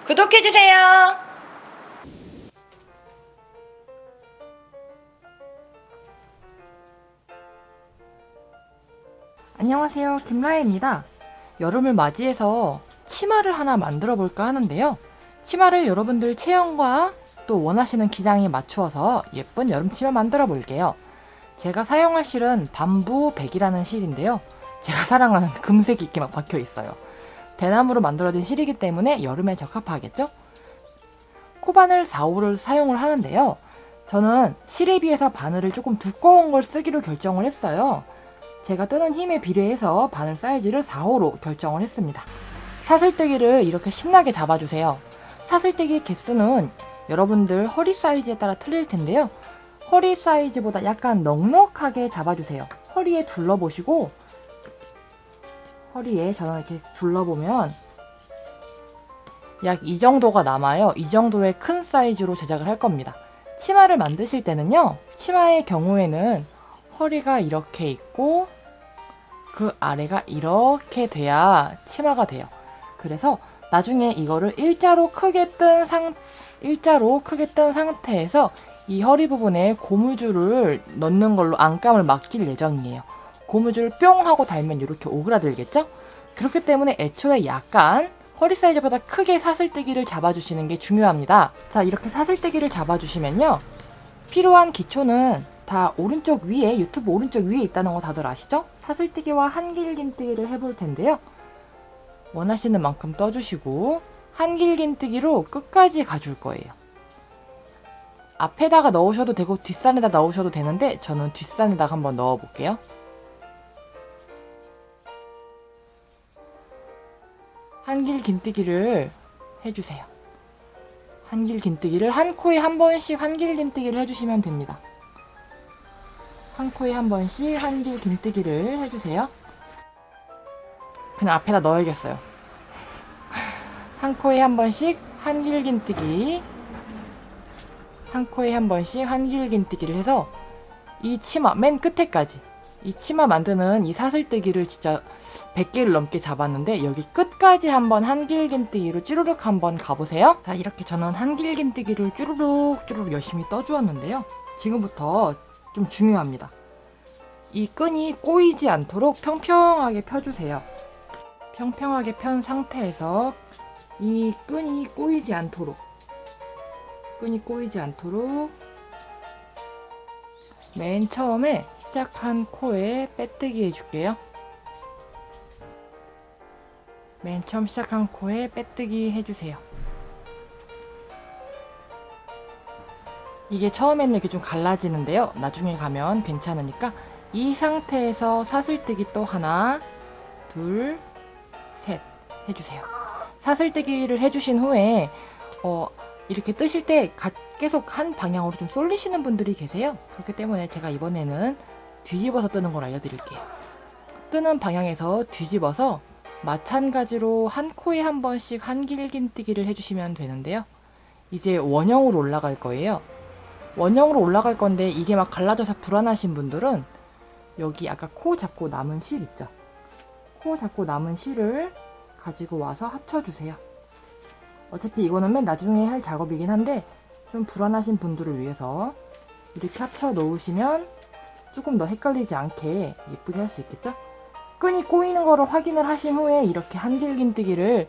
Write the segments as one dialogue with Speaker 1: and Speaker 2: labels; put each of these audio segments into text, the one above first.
Speaker 1: 구독해주세요.
Speaker 2: 안녕하세요, 김라혜입니다. 여름을 맞이해서 치마를 하나 만들어 볼까 하는데요. 치마를 여러분들 체형과 또 원하시는 기장에 맞추어서 예쁜 여름 치마 만들어 볼게요. 제가 사용할 실은 밤부 100이라는 실인데요. 제가 사랑하는 금색이 이렇게 막 박혀 있어요. 대나무로 만들어진 실이기 때문에 여름에 적합하겠죠? 코바늘 4호를 사용을 하는데요. 저는 실에 비해서 바늘을 조금 두꺼운 걸 쓰기로 결정을 했어요. 제가 뜨는 힘에 비례해서 바늘 사이즈를 4호로 결정을 했습니다. 사슬뜨기를 이렇게 신나게 잡아주세요. 사슬뜨기 개수는 여러분들 허리 사이즈에 따라 틀릴 텐데요. 허리 사이즈보다 약간 넉넉하게 잡아주세요. 허리에 둘러보시고, 허리에 저는 이렇게 둘러보면 약 이 정도가 남아요. 이 정도의 큰 사이즈로 제작을 할 겁니다. 치마를 만드실 때는요, 치마의 경우에는 허리가 이렇게 있고 그 아래가 이렇게 돼야 치마가 돼요. 그래서 나중에 이거를 일자로 크게 뜬 상태에서 이 허리 부분에 고무줄을 넣는 걸로 안감을 맡길 예정이에요. 고무줄을 뿅 하고 달면 이렇게 오그라들겠죠? 그렇기 때문에 애초에 약간 허리 사이즈보다 크게 사슬뜨기를 잡아주시는 게 중요합니다. 자, 이렇게 사슬뜨기를 잡아주시면요, 필요한 기초는 다 오른쪽 위에, 유튜브 오른쪽 위에 있다는 거 다들 아시죠? 사슬뜨기와 한길긴뜨기를 해볼 텐데요. 원하시는 만큼 떠주시고 한길긴뜨기로 끝까지 가줄 거예요. 앞에다가 넣으셔도 되고 뒷산에다 넣으셔도 되는데 저는 뒷산에다가 한번 넣어 볼게요. 한길긴뜨기를 해주세요. 한길긴뜨기를 한 코에 한 번씩 한길긴뜨기를 해주시면 됩니다. 한 코에 한 번씩 한길긴뜨기를 해주세요. 그냥 앞에다 넣어야겠어요. 한 코에 한 번씩 한길긴뜨기, 한 코에 한 번씩 한길긴뜨기를 해서 이 치마 맨 끝에까지, 이 치마 만드는 이 사슬뜨기를 진짜 100개를 넘게 잡았는데 여기 끝까지 한번 한길긴뜨기로 쭈루룩 한번 가보세요. 자, 이렇게 저는 한길긴뜨기를 쭈루룩 열심히 떠주었는데요. 지금부터 좀 중요합니다. 이 끈이 꼬이지 않도록 평평하게 펴주세요. 평평하게 편 상태에서 이 끈이 꼬이지 않도록 맨 처음에 시작한 코에 빼뜨기 해줄게요. 맨 처음 시작한 코에 빼뜨기 해주세요. 이게 처음에는 이렇게 좀 갈라지는데요. 나중에 가면 괜찮으니까 이 상태에서 사슬뜨기 또 하나, 둘, 셋 해주세요. 사슬뜨기를 해주신 후에 이렇게 뜨실 때 계속 한 방향으로 좀 쏠리시는 분들이 계세요. 그렇기 때문에 제가 이번에는 뒤집어서 뜨는 걸 알려드릴게요. 뜨는 방향에서 뒤집어서 마찬가지로 한 코에 한 번씩 한길긴뜨기를 해주시면 되는데요. 이제 원형으로 올라갈 거예요. 원형으로 올라갈 건데 이게 막 갈라져서 불안하신 분들은 여기 아까 코 잡고 남은 실 있죠? 코 잡고 남은 실을 가지고 와서 합쳐주세요. 어차피 이거는 맨 나중에 할 작업이긴 한데 좀 불안하신 분들을 위해서 이렇게 합쳐 놓으시면 조금 더 헷갈리지 않게 예쁘게 할 수 있겠죠? 끈이 꼬이는 거를 확인을 하신 후에 이렇게 한길긴뜨기를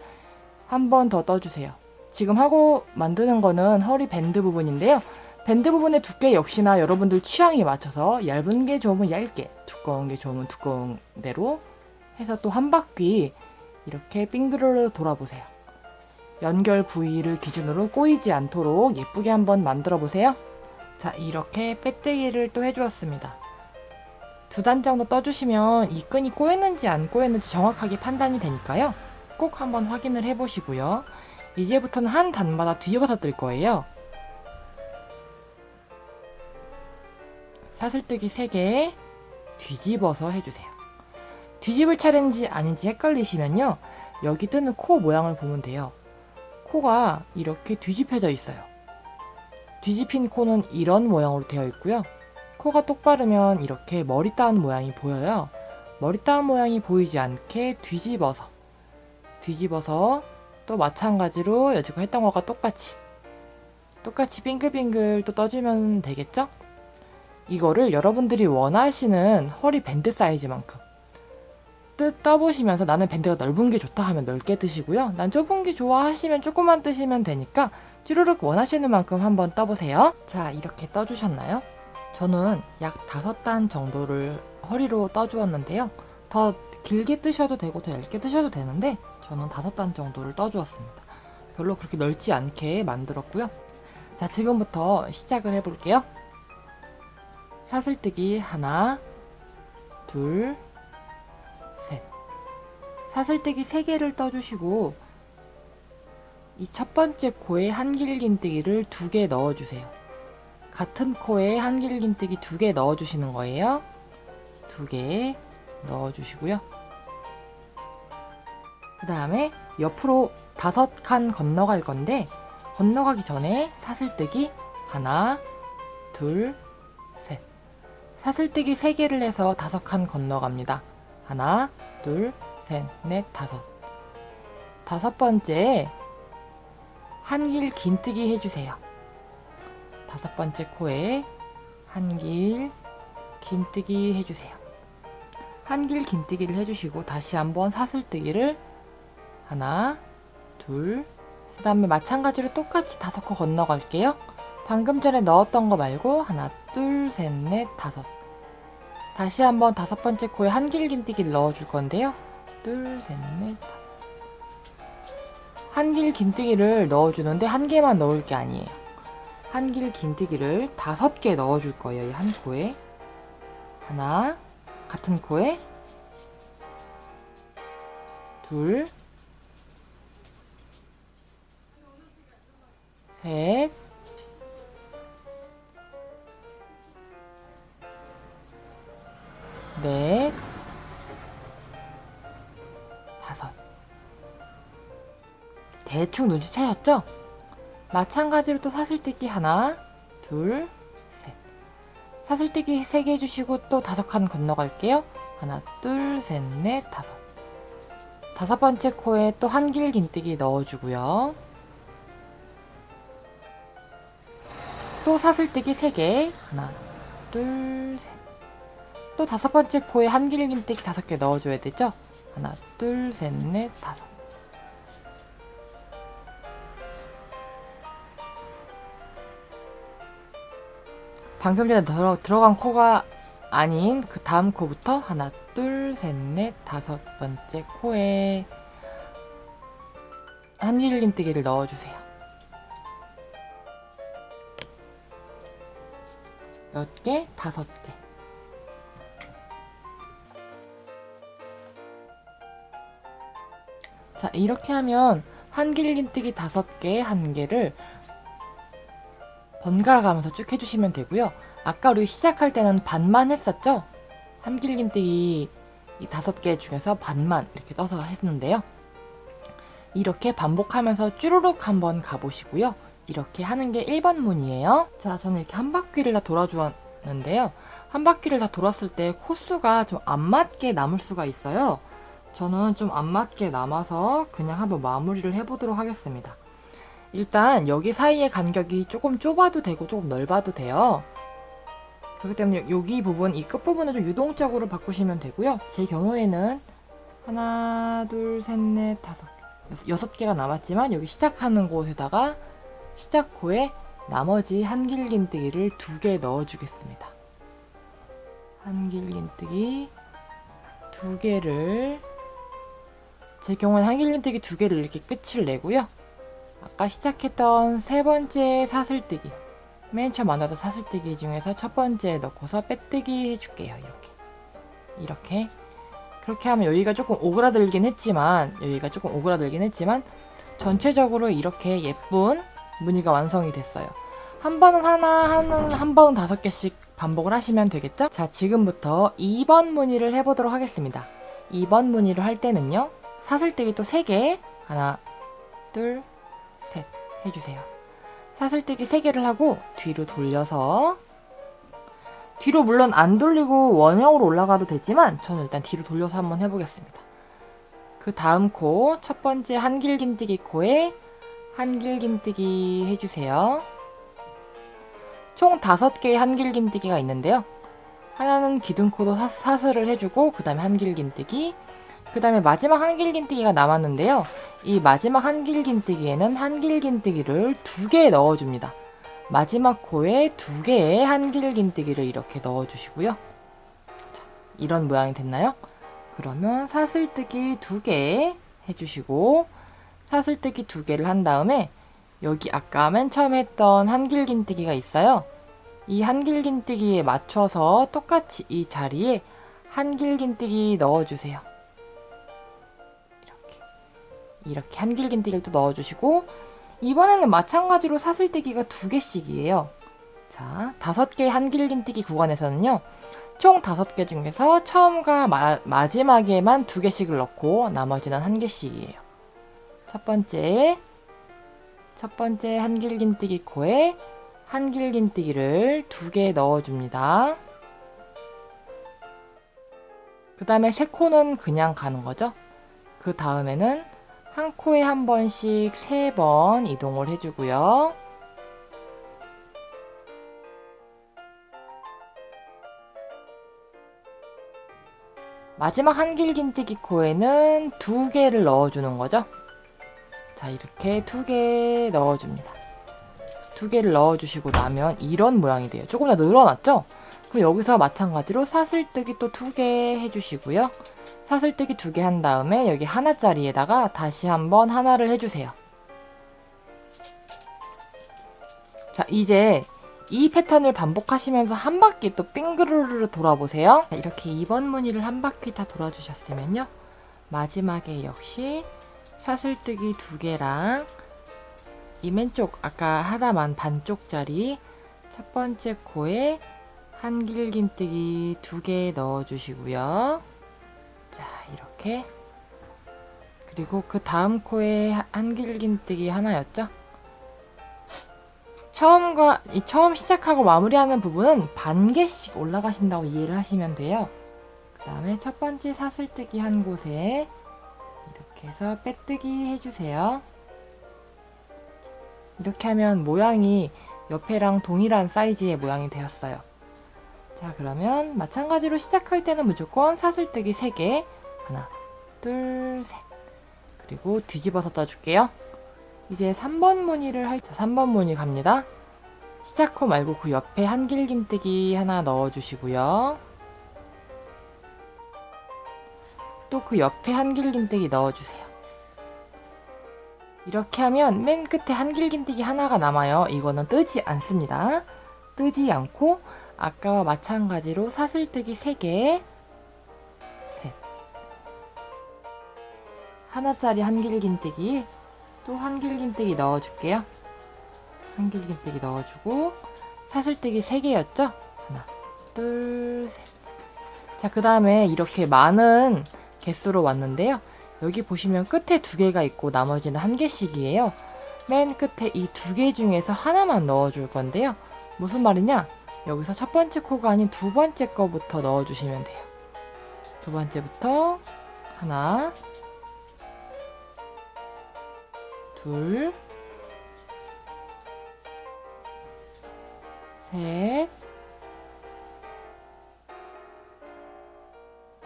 Speaker 2: 한 번 더 떠주세요. 지금 하고 만드는 거는 허리 밴드 부분인데요. 밴드 부분의 두께 역시나 여러분들 취향에 맞춰서 얇은 게 좋으면 얇게, 두꺼운 게 좋으면 두꺼운 대로 해서 또 한 바퀴 이렇게 빙그르르 돌아보세요. 연결 부위를 기준으로 꼬이지 않도록 예쁘게 한번 만들어 보세요. 자, 이렇게 빼뜨기를 또 해주었습니다. 2단 정도 떠주시면 이 끈이 꼬였는지 안 꼬였는지 정확하게 판단이 되니까요. 꼭 한번 확인을 해보시고요. 이제부터는 한 단마다 뒤집어서 뜰 거예요. 사슬뜨기 3개 뒤집어서 해주세요. 뒤집을 차례인지 아닌지 헷갈리시면요, 여기 뜨는 코 모양을 보면 돼요. 코가 이렇게 뒤집혀져 있어요. 뒤집힌 코는 이런 모양으로 되어 있고요. 코가 똑바르면 이렇게 머리 따은 모양이 보여요. 머리 따은 모양이 보이지 않게 뒤집어서 또 마찬가지로 여지껏 했던 것과 똑같이 빙글빙글 또 떠주면 되겠죠? 이거를 여러분들이 원하시는 허리 밴드 사이즈만큼 떠보시면서 나는 밴드가 넓은 게 좋다 하면 넓게 뜨시고요. 난 좁은 게 좋아 하시면 조금만 뜨시면 되니까 쭈루룩 원하시는 만큼 한번 떠보세요. 자, 이렇게 떠주셨나요? 저는 약 5단 정도를 허리로 떠주었는데요. 더 길게 뜨셔도 되고 더 얇게 뜨셔도 되는데 저는 5단 정도를 떠주었습니다. 별로 그렇게 넓지 않게 만들었고요. 자, 지금부터 시작을 해볼게요. 사슬뜨기 하나, 둘, 셋. 사슬뜨기 3개를 떠주시고 이 첫 번째 코에 한길긴뜨기를 2개 넣어주세요. 같은 코에 한길긴뜨기 2개 넣어주시는 거예요. 2개 넣어주시고요. 그 다음에 옆으로 5칸 건너갈 건데 건너가기 전에 사슬뜨기 하나, 둘, 셋. 사슬뜨기 3개를 해서 5칸 건너갑니다. 하나, 둘, 셋, 넷, 5. 5번째 한길 긴뜨기 해주세요. 5번째 코에 한길 긴뜨기 해주세요. 한길 긴뜨기를 해주시고 다시 한번 사슬뜨기를 하나, 둘, 그 다음에 마찬가지로 똑같이 5코 건너갈게요. 방금 전에 넣었던 거 말고 하나, 둘, 셋, 넷, 5. 다시 한번 5번째 코에 한길 긴뜨기를 넣어줄 건데요. 둘, 셋, 넷, 5. 한길 긴뜨기를 넣어주는데 1개만 넣을 게 아니에요. 한길 긴뜨기를 5개 넣어줄 거예요. 이 한 코에 하나, 같은 코에 둘, 셋, 넷, 5. 대충 눈치채셨죠? 마찬가지로 또 사슬뜨기 하나, 둘, 셋. 사슬뜨기 3개 해주시고 또 5칸 건너갈게요. 하나, 둘, 셋, 넷, 5. 5번째 코에 또 한길 긴뜨기 넣어주고요. 또 사슬뜨기 3개. 하나, 둘, 셋. 또 5번째 코에 한길 긴뜨기 5개 넣어줘야 되죠? 하나, 둘, 셋, 넷, 5. 방금 전에 들어간 코가 아닌 그 다음 코부터 하나, 둘, 셋, 넷, 5번째 코에 한길 긴뜨기를 넣어주세요. 몇 개? 5개. 자, 이렇게 하면 한길 긴뜨기 5개, 1개를 번갈아 가면서 쭉 해주시면 되고요. 아까 우리 시작할 때는 반만 했었죠? 한길 긴뜨기 이 5개 중에서 반만 이렇게 떠서 했는데요. 이렇게 반복하면서 쭈루룩 한번 가보시고요. 이렇게 하는 게 1번 문이에요. 자, 저는 이렇게 한 바퀴를 다 돌아주었는데요. 한 바퀴를 다 돌았을 때 코수가 좀 안 맞게 남을 수가 있어요. 저는 좀 안 맞게 남아서 그냥 한번 마무리를 해보도록 하겠습니다. 일단 여기 사이의 간격이 조금 좁아도 되고 조금 넓어도 돼요. 그렇기 때문에 여기 부분, 이 끝부분을 좀 유동적으로 바꾸시면 되고요. 제 경우에는 하나, 둘, 셋, 넷, 6개가 남았지만 여기 시작하는 곳에다가 시작코에 나머지 한길 긴뜨기를 2개 넣어주겠습니다. 한길 긴뜨기 2개를, 제 경우는 한길 긴뜨기 2개를 이렇게 끝을 내고요. 아까 시작했던 3번째 사슬뜨기, 맨 처음 만나던 사슬뜨기 중에서 첫 번째 넣고서 빼뜨기 해줄게요. 이렇게 그렇게 하면 여기가 조금 오그라들긴 했지만 전체적으로 이렇게 예쁜 무늬가 완성이 됐어요. 한 번은 한 번은 5개씩 반복을 하시면 되겠죠? 자, 지금부터 2번 무늬를 해보도록 하겠습니다. 2번 무늬를 할 때는요, 사슬뜨기 또 3개, 하나, 둘, 셋 해주세요. 사슬뜨기 3개를 하고 뒤로 돌려서, 뒤로 물론 안 돌리고 원형으로 올라가도 되지만 저는 일단 뒤로 돌려서 한번 해보겠습니다. 그 다음 코, 첫 번째 한길긴뜨기 코에 한길긴뜨기 해주세요. 총 5개의 한길긴뜨기가 있는데요. 하나는 기둥코도 사슬을 해주고 그 다음에 한길긴뜨기, 그 다음에 마지막 한길긴뜨기가 남았는데요. 이 마지막 한길긴뜨기에는 한길긴뜨기를 2개 넣어줍니다. 마지막 코에 2개의 한길긴뜨기를 이렇게 넣어주시고요. 자, 이런 모양이 됐나요? 그러면 사슬뜨기 2개 해주시고 사슬뜨기 2개를 한 다음에 여기 아까 맨 처음에 했던 한길긴뜨기가 있어요. 이 한길긴뜨기에 맞춰서 똑같이 이 자리에 한길긴뜨기 넣어주세요. 이렇게 한길긴뜨기를 또 넣어주시고 이번에는 마찬가지로 사슬뜨기가 2개씩이에요. 자, 5개의 한길긴뜨기 구간에서는요. 총 5개 중에서 처음과 마지막에만 2개씩을 넣고 나머지는 1개씩이에요. 첫 번째 한길긴뜨기 코에 한길긴뜨기를 2개 넣어줍니다. 그 다음에 세 코는 그냥 가는 거죠. 그 다음에는 한 코에 한 번씩 3번 이동을 해주고요. 마지막 한길긴뜨기 코에는 2개를 넣어주는 거죠. 자, 이렇게 2개 넣어줍니다. 2개를 넣어주시고 나면 이런 모양이 돼요. 조금 더 늘어났죠? 그럼 여기서 마찬가지로 사슬뜨기 또 2개 해주시고요. 사슬뜨기 2개 한 다음에 여기 하나짜리에다가 다시 한번 하나를 해주세요. 자, 이제 이 패턴을 반복하시면서 한 바퀴 또 빙그르르 돌아보세요. 이렇게 2번 무늬를 한 바퀴 다 돌아주셨으면요. 마지막에 역시 사슬뜨기 2개랑 이 맨쪽 아까 하다만 반쪽짜리 첫 번째 코에 한길긴뜨기 2개 넣어주시고요. 자, 이렇게. 그리고 그 다음 코에 한길긴뜨기 하나였죠? 처음 시작하고 마무리하는 부분은 반 개씩 올라가신다고 이해를 하시면 돼요. 그 다음에 첫 번째 사슬뜨기 한 곳에 이렇게 해서 빼뜨기 해주세요. 이렇게 하면 모양이 옆에랑 동일한 사이즈의 모양이 되었어요. 자, 그러면 마찬가지로 시작할 때는 무조건 사슬뜨기 3개, 하나, 둘, 셋. 그리고 뒤집어서 떠줄게요. 이제 3번 무늬를 3번 무늬 갑니다. 시작 호 말고 그 옆에 한길긴뜨기 하나 넣어주시고요. 또 그 옆에 한길긴뜨기 넣어주세요. 이렇게 하면 맨 끝에 한길긴뜨기 하나가 남아요. 이거는 뜨지 않습니다. 뜨지 않고 아까와 마찬가지로 사슬뜨기 3개, 셋. 하나짜리 한길긴뜨기 또 한길긴뜨기 넣어줄게요. 한길긴뜨기 넣어주고 사슬뜨기 3개였죠? 하나, 둘, 셋. 자, 그 다음에 이렇게 많은 개수로 왔는데요. 여기 보시면 끝에 2개가 있고 나머지는 1개씩이에요. 맨 끝에 이 2개 중에서 하나만 넣어줄 건데요. 무슨 말이냐? 여기서 첫 번째 코가 아닌 두 번째 거부터 넣어주시면 돼요. 두 번째부터 하나, 둘, 셋,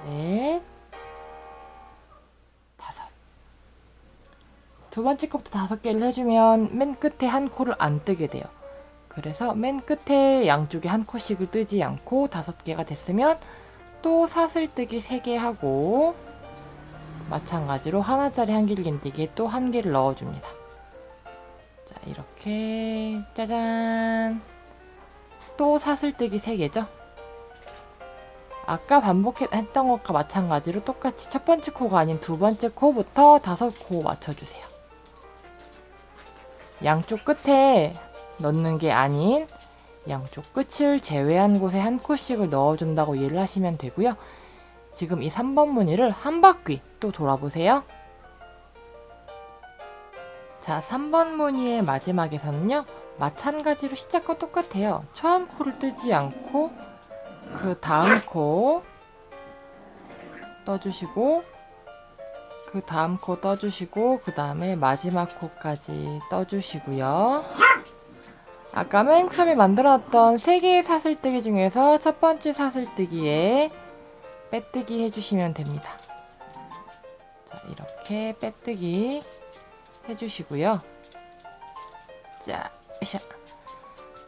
Speaker 2: 넷, 다섯. 두 번째 거부터 5개를 해주면 맨 끝에 한 코를 안 뜨게 돼요. 그래서 맨 끝에 양쪽에 한 코씩을 뜨지 않고 5개가 됐으면 또 사슬뜨기 3개 하고 마찬가지로 하나짜리 한길긴뜨기에 또 1개를 넣어줍니다. 자, 이렇게 짜잔! 또 사슬뜨기 3개죠? 아까 반복했던 것과 마찬가지로 똑같이 첫 번째 코가 아닌 두 번째 코부터 5코 맞춰주세요. 양쪽 끝에 넣는 게 아닌 양쪽 끝을 제외한 곳에 한 코씩을 넣어준다고 이해를 하시면 되고요. 지금 이 3번 무늬를 한 바퀴 또 돌아보세요. 자, 3번 무늬의 마지막에서는요. 마찬가지로 시작과 똑같아요. 처음 코를 뜨지 않고 그 다음 코 떠주시고 그 다음 코 떠주시고 그 다음에 마지막 코까지 떠주시고요. 아까 맨 처음에 만들었던 3개의 사슬뜨기 중에서 첫 번째 사슬뜨기에 빼뜨기 해주시면 됩니다. 자, 이렇게 빼뜨기 해주시고요. 자,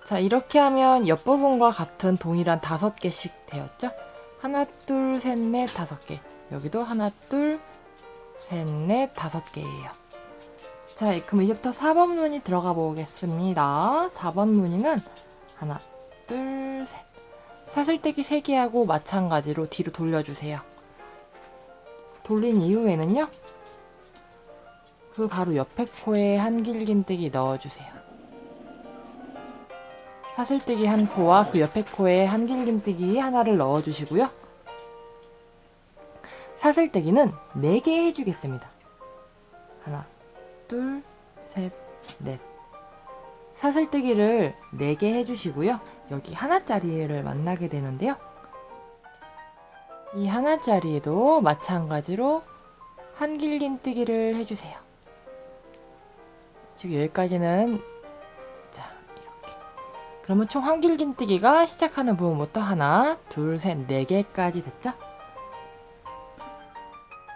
Speaker 2: 자, 이렇게 하면 옆부분과 같은 동일한 5개씩 되었죠? 하나, 둘, 셋, 넷, 5개. 여기도 하나, 둘, 셋, 넷, 5개예요. 자, 그럼 이제부터 4번 무늬 들어가 보겠습니다. 4번 무늬는 하나, 둘, 셋. 사슬뜨기 3개 하고 마찬가지로 뒤로 돌려주세요. 돌린 이후에는요, 그 바로 옆에 코에 한길긴뜨기 넣어주세요. 사슬뜨기 한 코와 그 옆에 코에 한길긴뜨기 하나를 넣어주시고요. 사슬뜨기는 4개 해주겠습니다. 하나, 둘, 셋, 넷. 사슬뜨기를 4개 해주시고요. 여기 하나짜리를 만나게 되는데요. 이 하나짜리에도 마찬가지로 한길긴뜨기를 해주세요. 지금 여기까지는 그러면 총 한길긴뜨기가 시작하는 부분부터 하나, 둘, 셋, 4개까지 됐죠?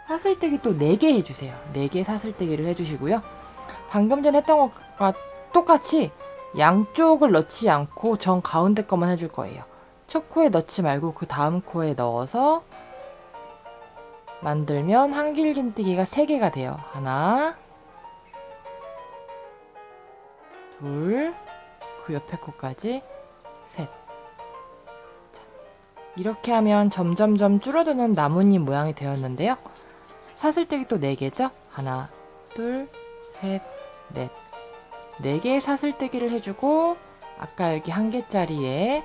Speaker 2: 사슬뜨기 또 4개 해주세요. 4개 사슬뜨기를 해주시고요. 방금 전에 했던 것과 똑같이 양쪽을 넣지 않고 정 가운데 것만 해줄 거예요. 첫 코에 넣지 말고 그 다음 코에 넣어서 만들면 한길긴뜨기가 3개가 돼요. 하나, 둘, 그 옆에 코까지 셋. 자, 이렇게 하면 점점점 줄어드는 나뭇잎 모양이 되었는데요. 사슬뜨기 또 4개죠? 하나, 둘, 셋, 넷. 4개의 사슬뜨기를 해주고 아까 여기 1개짜리에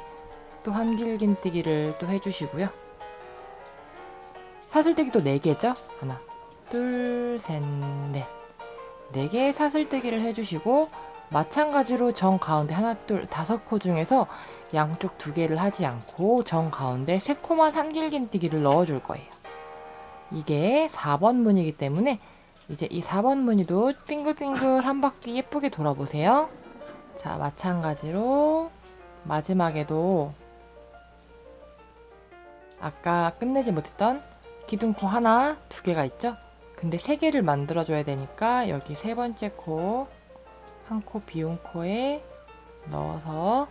Speaker 2: 또 한길긴뜨기를 또 해주시고요. 사슬뜨기 또 4개죠? 하나, 둘, 셋, 넷. 4개의 사슬뜨기를 해주시고 마찬가지로 정 가운데 하나, 둘, 5코 중에서 양쪽 2개를 하지 않고 정 가운데 3코만 한길긴뜨기를 넣어줄 거예요. 이게 4번 무늬이기 때문에 이제 이 4번 무늬도 빙글빙글 한 바퀴 예쁘게 돌아보세요. 자, 마찬가지로 마지막에도 아까 끝내지 못했던 기둥코 하나, 2개가 있죠? 근데 3개를 만들어줘야 되니까 여기 3번째 코, 한 코 비운 코에 넣어서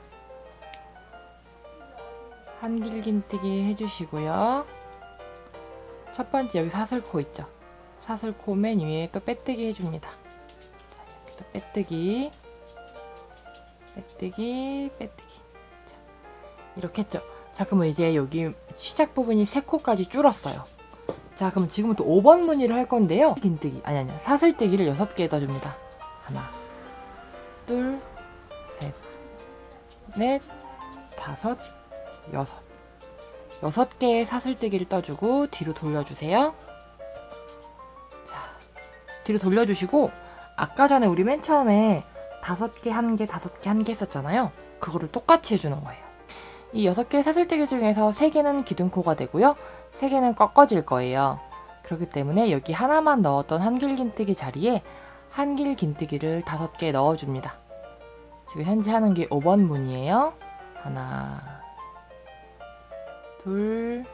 Speaker 2: 한길긴뜨기 해주시고요. 첫 번째 여기 사슬코 있죠? 사슬코 맨 위에 또 빼뜨기 해줍니다. 자, 이렇게 또 빼뜨기, 빼뜨기, 빼뜨기. 자, 이렇게 했죠? 자, 그러면 이제 여기 시작 부분이 3코까지 줄었어요. 자, 그럼 지금부터 5번 무늬를 할 건데요. 긴뜨기, 아니, 사슬뜨기를 6개 넣어줍니다. 하나, 둘, 셋, 넷, 5, 6. 6개의 사슬뜨기를 떠주고 뒤로 돌려주세요. 자, 뒤로 돌려주시고 아까 전에 우리 맨 처음에 5개, 1개, 5개, 1개 했었잖아요. 그거를 똑같이 해주는 거예요. 이 6개의 사슬뜨기 중에서 3개는 기둥코가 되고요. 3개는 꺾어질 거예요. 그렇기 때문에 여기 하나만 넣었던 한길긴뜨기 자리에 한길긴뜨기를 5개 넣어줍니다. 지금 현재 하는 게 5번 무늬예요. 하나, 둘,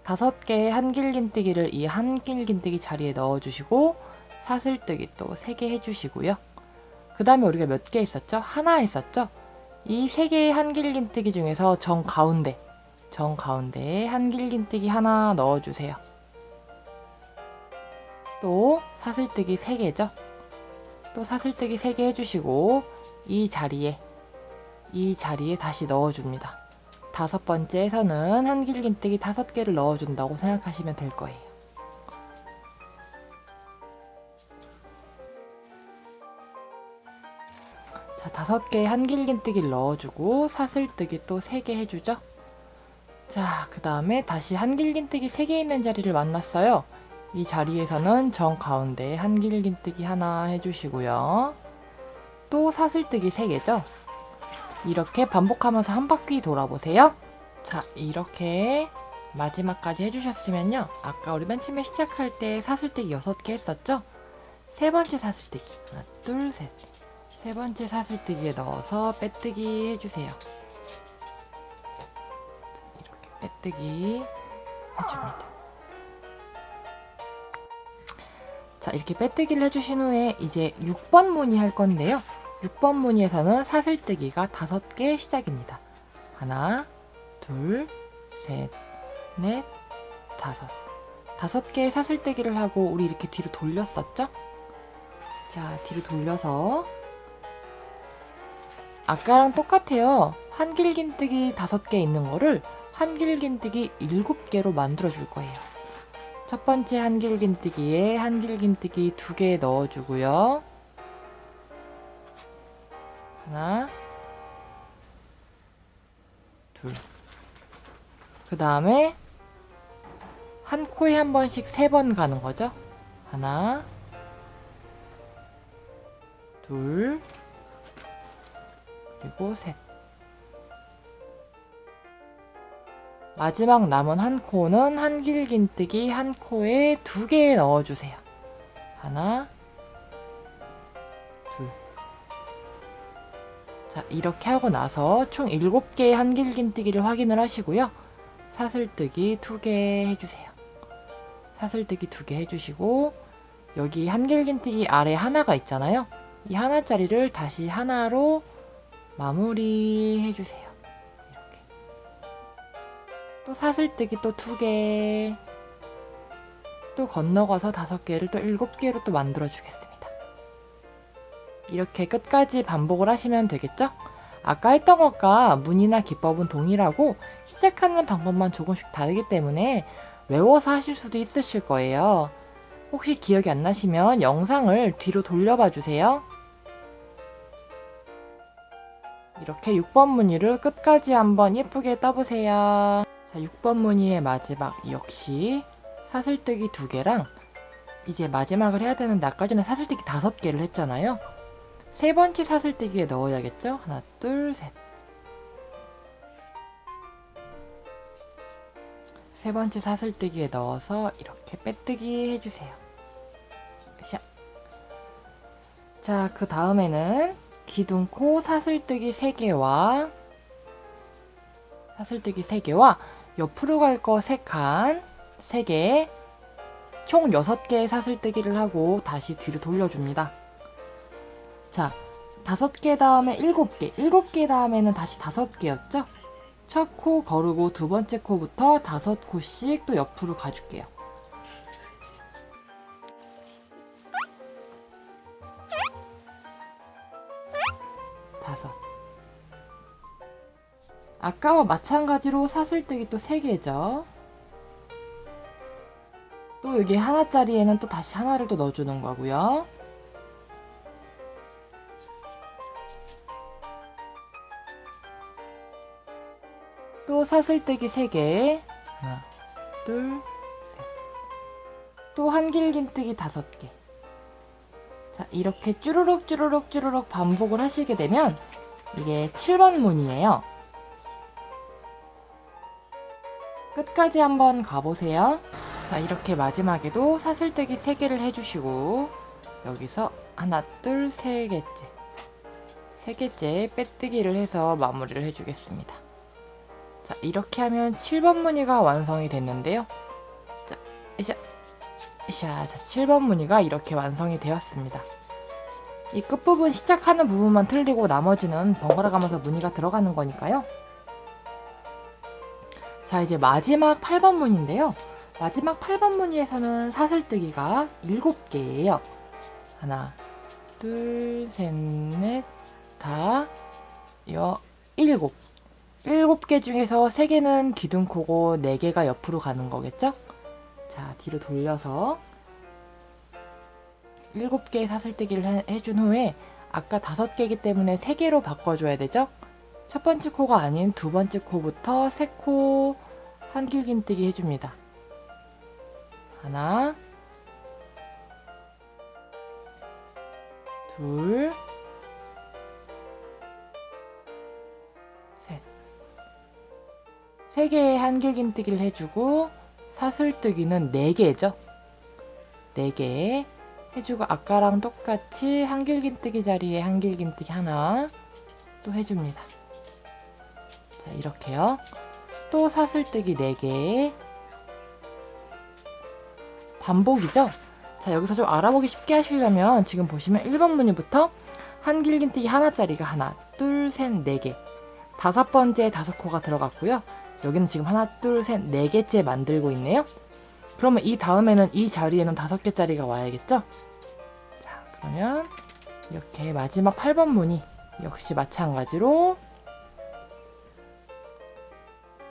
Speaker 2: 다섯 개의 한길긴뜨기를 이 한길긴뜨기 자리에 넣어주시고 사슬뜨기 또 3개 해주시고요. 그 다음에 우리가 몇 개 있었죠? 하나 있었죠? 이 3개의 한길긴뜨기 중에서 정 가운데에 한길긴뜨기 하나 넣어주세요. 또 사슬뜨기 3개죠? 또 사슬뜨기 3개 해주시고 이 자리에 다시 넣어줍니다. 5번째에서는 한길긴뜨기 5개를 넣어준다고 생각하시면 될 거예요. 자, 5개의 한길긴뜨기를 넣어주고 사슬뜨기 또 3개 해주죠. 자, 그 다음에 다시 한길긴뜨기 3개 있는 자리를 만났어요. 이 자리에서는 정 가운데에 한길긴뜨기 하나 해주시고요. 또 사슬뜨기 3개죠. 이렇게 반복하면서 한 바퀴 돌아보세요. 자, 이렇게 마지막까지 해주셨으면요. 아까 우리 맨 처음에 시작할 때 사슬뜨기 6개 했었죠? 세 번째 사슬뜨기. 하나, 둘, 셋. 세 번째 사슬뜨기에 넣어서 빼뜨기 해주세요. 이렇게 빼뜨기 해줍니다. 자, 이렇게 빼뜨기를 해주신 후에 이제 6번 무늬 할 건데요. 6번 무늬에서는 사슬뜨기가 5개 시작입니다. 하나, 둘, 셋, 넷, 다섯. 5개의 사슬뜨기를 하고 우리 이렇게 뒤로 돌렸었죠? 자, 뒤로 돌려서 아까랑 똑같아요. 한길긴뜨기 5개 있는 거를 한길긴뜨기 7개로 만들어 줄 거예요. 첫 번째 한길긴뜨기에 한길긴뜨기 2개 넣어주고요. 하나, 둘. 그 다음에 한 코에 한 번씩 3번 가는 거죠. 하나, 둘, 그리고 셋. 마지막 남은 한 코는 한길긴뜨기 한 코에 2개 넣어주세요. 하나, 둘. 자, 이렇게 하고 나서 총 7개의 한길긴뜨기를 확인을 하시고요. 사슬뜨기 2개 해주세요. 사슬뜨기 2개 해주시고 여기 한길긴뜨기 아래 하나가 있잖아요. 이 하나짜리를 다시 하나로 마무리 해주세요. 이렇게. 또 사슬뜨기 또 2개, 또 건너가서 5개를 또 7개로 또 만들어 주겠습니다. 이렇게 끝까지 반복을 하시면 되겠죠? 아까 했던 것과 무늬나 기법은 동일하고 시작하는 방법만 조금씩 다르기 때문에 외워서 하실 수도 있으실 거예요. 혹시 기억이 안 나시면 영상을 뒤로 돌려봐 주세요. 이렇게 6번 무늬를 끝까지 한번 예쁘게 떠보세요. 자, 6번 무늬의 마지막 역시 사슬뜨기 2개랑 이제 마지막을 해야 되는데 아까 전에 사슬뜨기 5개를 했잖아요. 세 번째 사슬뜨기에 넣어야겠죠? 하나, 둘, 셋. 세 번째 사슬뜨기에 넣어서 이렇게 빼뜨기 해주세요. 샤. 자, 그 다음에는 기둥코 사슬뜨기 3개와 옆으로 갈 거 3칸, 3개, 총 6개의 사슬뜨기를 하고 다시 뒤로 돌려줍니다. 자, 5개 다음에 7개, 7개 다음에는 다시 5개였죠? 첫 코 거르고 두 번째 코부터 5코씩 또 옆으로 가줄게요. 다섯. 아까와 마찬가지로 사슬뜨기 또 3개죠. 또 여기 하나짜리에는 또 다시 하나를 또 넣어주는 거고요. 또 사슬뜨기 3개. 하나, 둘, 셋. 또 한길긴뜨기 5개. 자, 이렇게 쭈루룩 반복을 하시게 되면 이게 7번 무늬예요. 끝까지 한번 가보세요. 자, 이렇게 마지막에도 사슬뜨기 3개를 해주시고 여기서 하나, 둘, 3개째. 3개째 빼뜨기를 해서 마무리를 해주겠습니다. 자, 이렇게 하면 7번 무늬가 완성이 됐는데요. 자, 자, 7번 무늬가 이렇게 완성이 되었습니다. 이 끝부분 시작하는 부분만 틀리고 나머지는 번갈아 가면서 무늬가 들어가는 거니까요. 자, 이제 마지막 8번 무늬인데요. 마지막 8번 무늬에서는 사슬뜨기가 7개예요. 하나, 둘, 셋, 넷, 다, 7. 7개 중에서 3개는 기둥코고 4개가 옆으로 가는 거겠죠? 자, 뒤로 돌려서 7개의 사슬뜨기를 해준 후에 아까 5개이기 때문에 3개로 바꿔줘야 되죠? 첫 번째 코가 아닌 두 번째 코부터 3코 한길긴뜨기 해줍니다. 하나, 둘, 3개의 한길긴뜨기를 해주고 사슬뜨기는 4개죠. 4개 해주고 아까랑 똑같이 한길긴뜨기 자리에 한길긴뜨기 하나 또 해줍니다. 자, 이렇게요. 또 사슬뜨기 4개 반복이죠. 자, 여기서 좀 알아보기 쉽게 하시려면 지금 보시면 1번 무늬부터 한길긴뜨기 하나짜리가 하나, 둘, 셋, 4개 5번째 5코가 들어갔고요. 여기는 지금 하나, 둘, 셋, 4개째 만들고 있네요. 그러면 이 다음에는 이 자리에는 5개짜리가 와야겠죠? 자, 그러면 이렇게 마지막 8번 무늬 역시 마찬가지로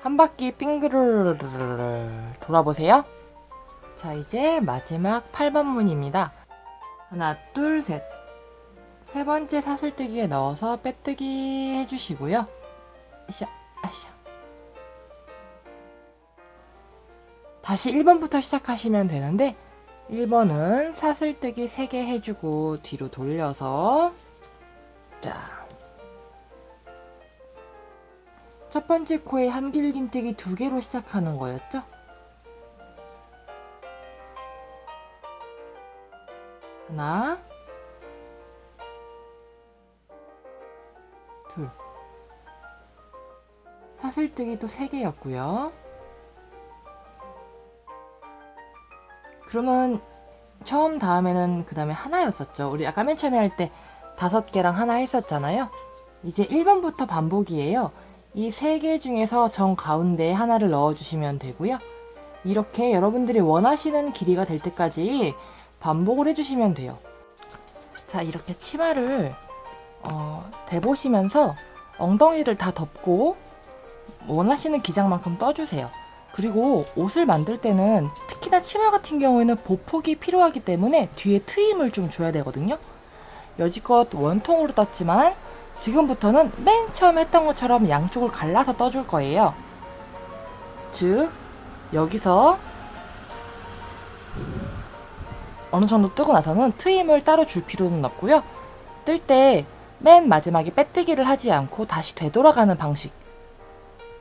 Speaker 2: 한 바퀴 빙그르르 돌아보세요. 자, 이제 마지막 8번 무늬입니다. 하나, 둘, 셋. 세 번째 사슬뜨기에 넣어서 빼뜨기 해주시고요. 아샤, 아샤. 다시 1번부터 시작하시면 되는데 1번은 사슬뜨기 3개 해주고 뒤로 돌려서 자, 첫 번째 코에 한길긴뜨기 2개로 시작하는 거였죠? 하나, 둘. 사슬뜨기도 3개였고요. 그러면 처음 다음에는 그 다음에 하나였었죠. 우리 아까 맨 처음에 할 때 5개랑 하나 했었잖아요. 이제 1번부터 반복이에요. 이 3개 중에서 정 가운데에 하나를 넣어주시면 되고요. 이렇게 여러분들이 원하시는 길이가 될 때까지 반복을 해주시면 돼요. 자, 이렇게 치마를 대보시면서 엉덩이를 다 덮고 원하시는 기장만큼 떠주세요. 그리고 옷을 만들 때는 특히나 치마 같은 경우에는 보폭이 필요하기 때문에 뒤에 트임을 좀 줘야 되거든요. 여지껏 원통으로 떴지만 지금부터는 맨 처음 했던 것처럼 양쪽을 갈라서 떠줄 거예요. 즉 여기서 어느 정도 뜨고 나서는 트임을 따로 줄 필요는 없고요. 뜰 때 맨 마지막에 빼뜨기를 하지 않고 다시 되돌아가는 방식,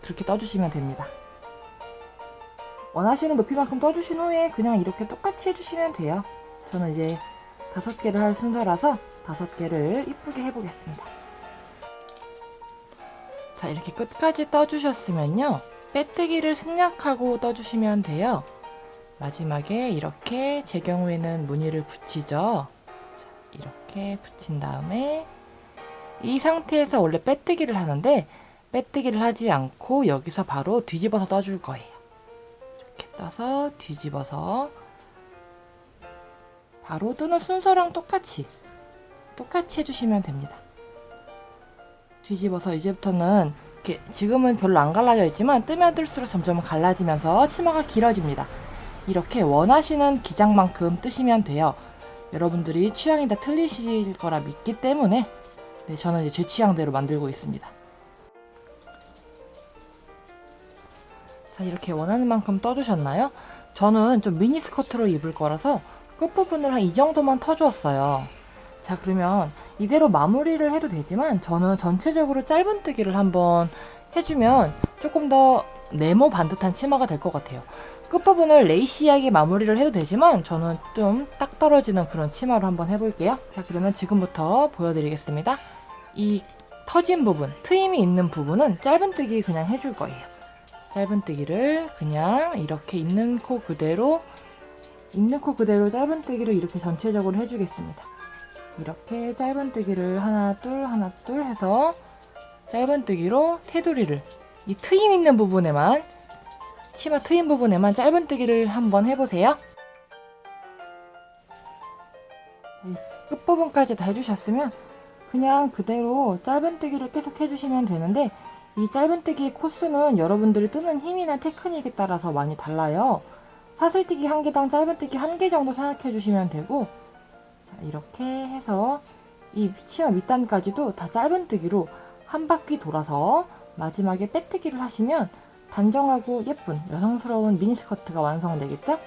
Speaker 2: 그렇게 떠주시면 됩니다. 원하시는 높이만큼 떠주신 후에 그냥 이렇게 똑같이 해주시면 돼요. 저는 이제 5개를 할 순서라서 5개를 이쁘게 해보겠습니다. 자, 이렇게 끝까지 떠주셨으면요, 빼뜨기를 생략하고 떠주시면 돼요. 마지막에 이렇게 제 경우에는 무늬를 붙이죠. 자, 이렇게 붙인 다음에 이 상태에서 원래 빼뜨기를 하는데 빼뜨기를 하지 않고 여기서 바로 뒤집어서 떠줄 거예요. 이렇게 떠서 뒤집어서 바로 뜨는 순서랑 똑같이 해주시면 됩니다. 뒤집어서 이제부터는 이렇게 지금은 별로 안 갈라져 있지만 뜨면 뜰수록 점점 갈라지면서 치마가 길어집니다. 이렇게 원하시는 기장만큼 뜨시면 돼요. 여러분들이 취향이 다 틀리실 거라 믿기 때문에 저는 이제 제 취향대로 만들고 있습니다. 자, 이렇게 원하는 만큼 떠주셨나요? 저는 좀 미니스커트로 입을 거라서 끝부분을 한 이 정도만 터주었어요. 자, 그러면 이대로 마무리를 해도 되지만 저는 전체적으로 짧은뜨기를 한번 해주면 조금 더 네모 반듯한 치마가 될 것 같아요. 끝부분을 레이시하게 마무리를 해도 되지만 저는 좀 딱 떨어지는 그런 치마로 한번 해볼게요. 자, 그러면 지금부터 보여드리겠습니다. 이 터진 부분, 트임이 있는 부분은 짧은뜨기 그냥 해줄 거예요. 짧은뜨기를 그냥 이렇게 있는 코 그대로 짧은뜨기를 이렇게 전체적으로 해주겠습니다. 이렇게 짧은뜨기를 하나 둘 해서 짧은뜨기로 테두리를, 이 트임 있는 부분에만, 치마 트임 부분에만 짧은뜨기를 한번 해보세요. 끝부분까지 다 해주셨으면 그냥 그대로 짧은뜨기를 계속 해주시면 되는데, 이 짧은뜨기 코수는 여러분들이 뜨는 힘이나 테크닉에 따라서 많이 달라요. 사슬뜨기 1개당 짧은뜨기 1개 정도 생각해 주시면 되고, 자, 이렇게 해서 이 치마 밑단까지도 다 짧은뜨기로 한 바퀴 돌아서 마지막에 빼뜨기를 하시면 단정하고 예쁜 여성스러운 미니스커트가 완성되겠죠?